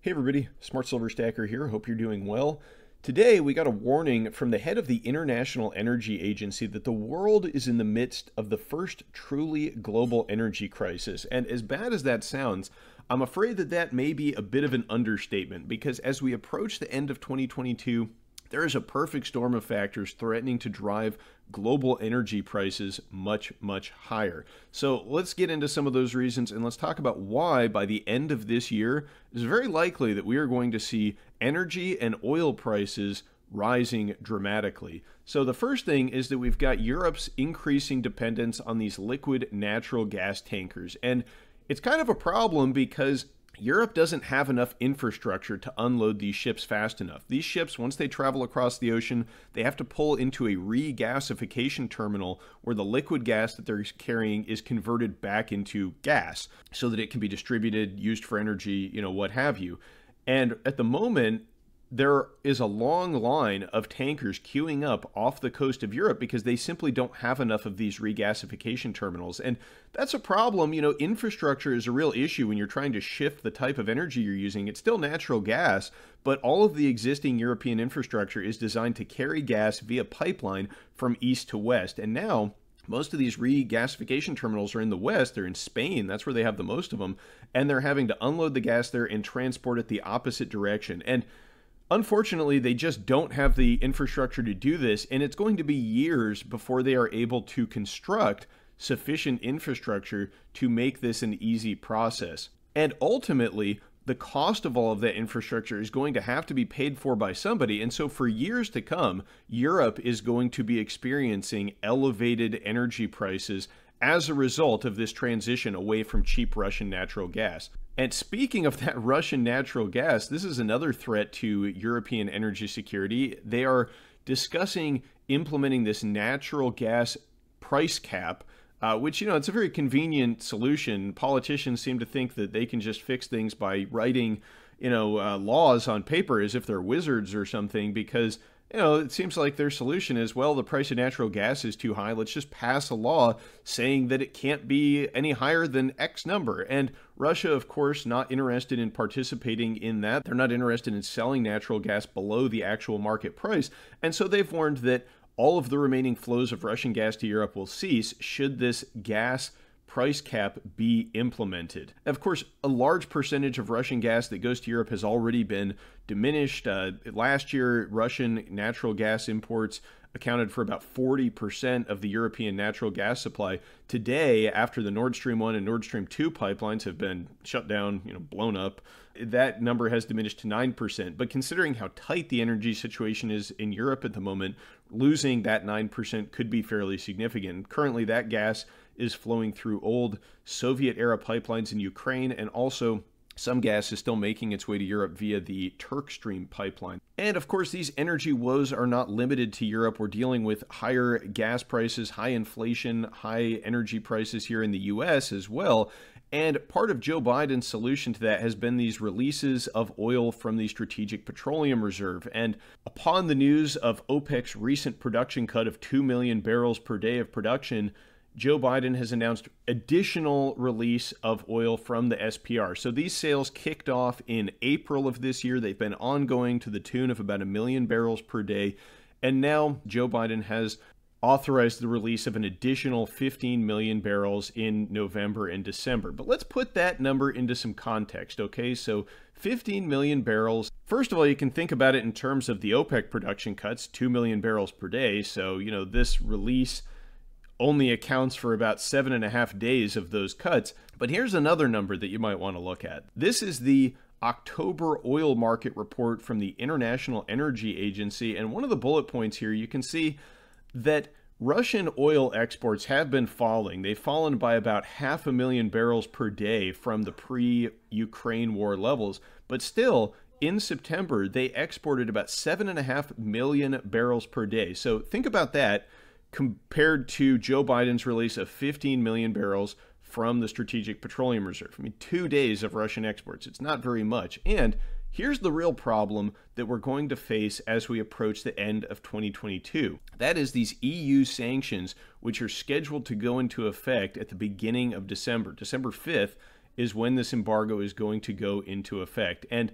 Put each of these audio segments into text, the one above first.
Hey everybody, Smart Silver Stacker here. Hope you're doing well. Today we got a warning from the head of the International Energy Agency that the world is in the midst of the first truly global energy crisis. And as bad as that sounds, I'm afraid that that may be a bit of an understatement because as we approach the end of 2022, there is a perfect storm of factors threatening to drive global energy prices much, much higher. So let's get into some of those reasons and let's talk about why by the end of this year, it's very likely that we are going to see energy and oil prices rising dramatically. So the first thing is that we've got Europe's increasing dependence on these liquid natural gas tankers. And it's kind of a problem because Europe doesn't have enough infrastructure to unload these ships fast enough. These ships, once they travel across the ocean, they have to pull into a regasification terminal where the liquid gas that they're carrying is converted back into gas so that it can be distributed, used for energy, what have you. And at the moment, there is a long line of tankers queuing up off the coast of Europe because they simply don't have enough of these regasification terminals. And that's a problem. Infrastructure is a real issue when you're trying to shift the type of energy you're using. It's still natural gas, but all of the existing European infrastructure is designed to carry gas via pipeline from east to west. And now most of these regasification terminals are in the west. They're in Spain. That's where they have the most of them. And they're having to unload the gas there and transport it the opposite direction. And unfortunately, they just don't have the infrastructure to do this, and it's going to be years before they are able to construct sufficient infrastructure to make this an easy process. And ultimately, the cost of all of that infrastructure is going to have to be paid for by somebody, and so for years to come, Europe is going to be experiencing elevated energy prices as a result of this transition away from cheap Russian natural gas. And speaking of that Russian natural gas, this is another threat to European energy security. They are discussing implementing this natural gas price cap, which, it's a very convenient solution. Politicians seem to think that they can just fix things by writing, laws on paper as if they're wizards or something because it seems like their solution is, well, the price of natural gas is too high. Let's just pass a law saying that it can't be any higher than X number. And Russia, of course, not interested in participating in that. They're not interested in selling natural gas below the actual market price. And so they've warned that all of the remaining flows of Russian gas to Europe will cease should this gas price cap be implemented. Of course, a large percentage of Russian gas that goes to Europe has already been diminished. Last year, Russian natural gas imports accounted for about 40% of the European natural gas supply. Today, after the Nord Stream 1 and Nord Stream 2 pipelines have been shut down, blown up, that number has diminished to 9%. But considering how tight the energy situation is in Europe at the moment, losing that 9% could be fairly significant. Currently, that gas is flowing through old Soviet-era pipelines in Ukraine, and also some gas is still making its way to Europe via the Turk Stream pipeline. And of course, these energy woes are not limited to Europe. We're dealing with higher gas prices, high inflation, high energy prices here in the US as well. And part of Joe Biden's solution to that has been these releases of oil from the Strategic Petroleum Reserve. And upon the news of OPEC's recent production cut of 2 million barrels per day of production, Joe Biden has announced additional release of oil from the SPR. So these sales kicked off in April of this year. They've been ongoing to the tune of about 1 million barrels per day. And now Joe Biden has authorized the release of an additional 15 million barrels in November and December. But let's put that number into some context, okay? So 15 million barrels. First of all, you can think about it in terms of the OPEC production cuts, 2 million barrels per day. So, this release only accounts for about 7.5 days of those cuts. But here's another number that you might want to look at. This is the October oil market report from the International Energy Agency. And one of the bullet points here, you can see that Russian oil exports have been falling. They've fallen by about 500,000 barrels per day from the pre-Ukraine war levels. But still, in September, they exported about 7.5 million barrels per day. So think about that compared to Joe Biden's release of 15 million barrels from the Strategic Petroleum Reserve. 2 days of Russian exports. It's not very much. And here's the real problem that we're going to face as we approach the end of 2022. That is these EU sanctions, which are scheduled to go into effect at the beginning of December. December 5th is when this embargo is going to go into effect. And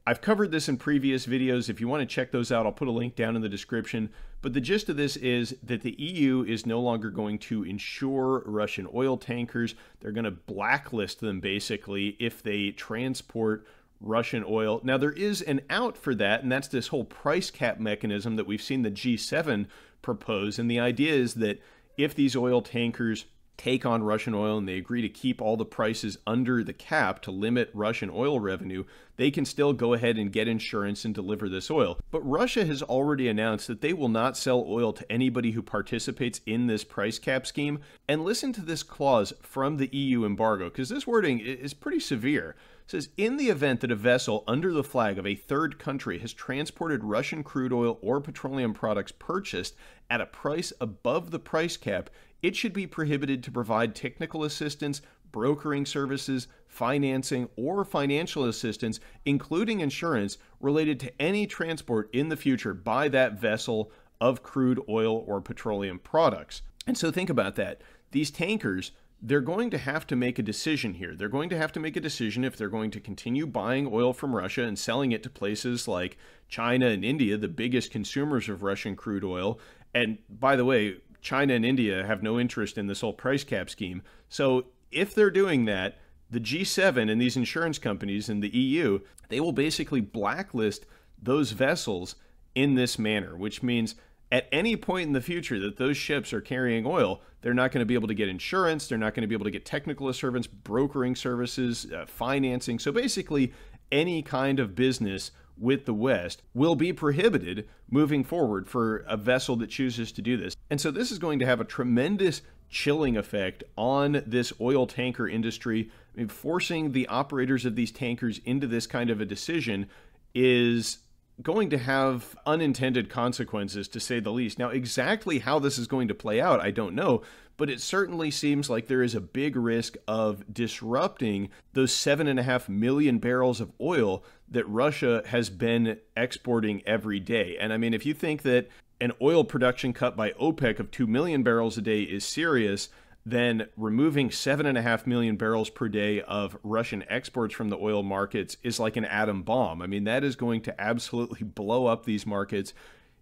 I've covered this in previous videos. If you want to check those out, I'll put a link down in the description. But the gist of this is that the EU is no longer going to insure Russian oil tankers. They're going to blacklist them, basically, if they transport Russian oil. Now, there is an out for that, and that's this whole price cap mechanism that we've seen the G7 propose. And the idea is that if these oil tankers take on Russian oil and they agree to keep all the prices under the cap to limit Russian oil revenue, they can still go ahead and get insurance and deliver this oil. But Russia has already announced that they will not sell oil to anybody who participates in this price cap scheme. And listen to this clause from the EU embargo, because this wording is pretty severe. It says, in the event that a vessel under the flag of a third country has transported Russian crude oil or petroleum products purchased at a price above the price cap, it should be prohibited to provide technical assistance, brokering services, financing, or financial assistance, including insurance, related to any transport in the future by that vessel of crude oil or petroleum products. And so think about that. These tankers, they're going to have to make a decision here. They're going to have to make a decision if they're going to continue buying oil from Russia and selling it to places like China and India, the biggest consumers of Russian crude oil. And by the way, China and India have no interest in this whole price cap scheme. So if they're doing that, the G7 and these insurance companies in the EU, they will basically blacklist those vessels in this manner, which means at any point in the future that those ships are carrying oil, they're not going to be able to get insurance, they're not going to be able to get technical assistance, brokering services, financing. So basically, any kind of business with the West will be prohibited moving forward for a vessel that chooses to do this. And so this is going to have a tremendous chilling effect on this oil tanker industry. I mean, forcing the operators of these tankers into this kind of a decision is going to have unintended consequences, to say the least. Now, exactly how this is going to play out, I don't know, but it certainly seems like there is a big risk of disrupting those 7.5 million barrels of oil that Russia has been exporting every day. And I mean, if you think that an oil production cut by OPEC of 2 million barrels a day is serious, then removing 7.5 million barrels per day of Russian exports from the oil markets is like an atom bomb. I mean, that is going to absolutely blow up these markets.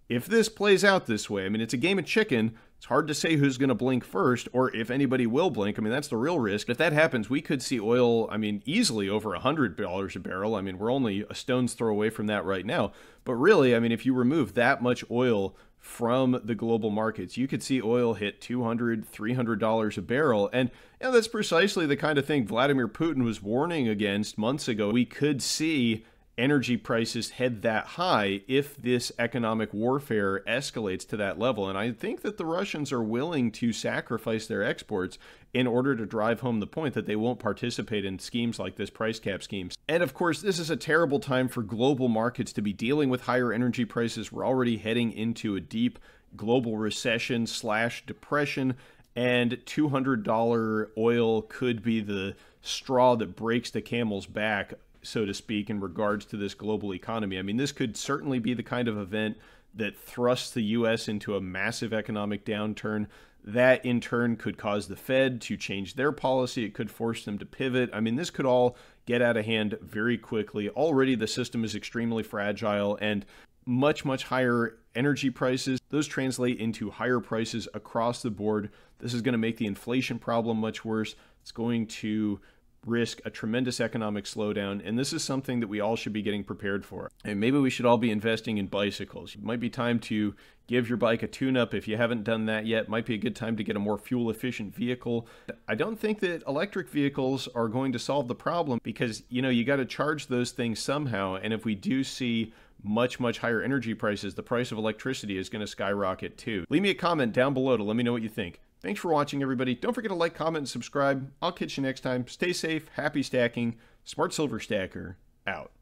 If this plays out this way, I mean, it's a game of chicken. It's hard to say who's going to blink first or if anybody will blink. I mean, that's the real risk. If that happens, we could see oil, I mean, easily over $100 a barrel. I mean, we're only a stone's throw away from that right now. But really, I mean, if you remove that much oil from the global markets, you could see oil hit $200, $300 a barrel. And that's precisely the kind of thing Vladimir Putin was warning against months ago. We could see energy prices head that high if this economic warfare escalates to that level. And I think that the Russians are willing to sacrifice their exports in order to drive home the point that they won't participate in schemes like this price cap schemes. And of course, this is a terrible time for global markets to be dealing with higher energy prices. We're already heading into a deep global recession / depression, and $200 oil could be the straw that breaks the camel's back, so to speak, in regards to this global economy. I mean, this could certainly be the kind of event that thrusts the U.S. into a massive economic downturn. That, in turn, could cause the Fed to change their policy. It could force them to pivot. I mean, this could all get out of hand very quickly. Already, the system is extremely fragile, and much, much higher energy prices, those translate into higher prices across the board. This is going to make the inflation problem much worse. It's going to risk a tremendous economic slowdown, and this is something that we all should be getting prepared for. And maybe we should all be investing in bicycles. It might be time to give your bike a tune-up if you haven't done that yet. It might be a good time to get a more fuel-efficient vehicle. I don't think that electric vehicles are going to solve the problem because, you got to charge those things somehow, and if we do see much, much higher energy prices, the price of electricity is going to skyrocket too. Leave me a comment down below to let me know what you think. Thanks for watching, everybody. Don't forget to like, comment, and subscribe. I'll catch you next time. Stay safe, happy stacking. Smart Silver Stacker, out.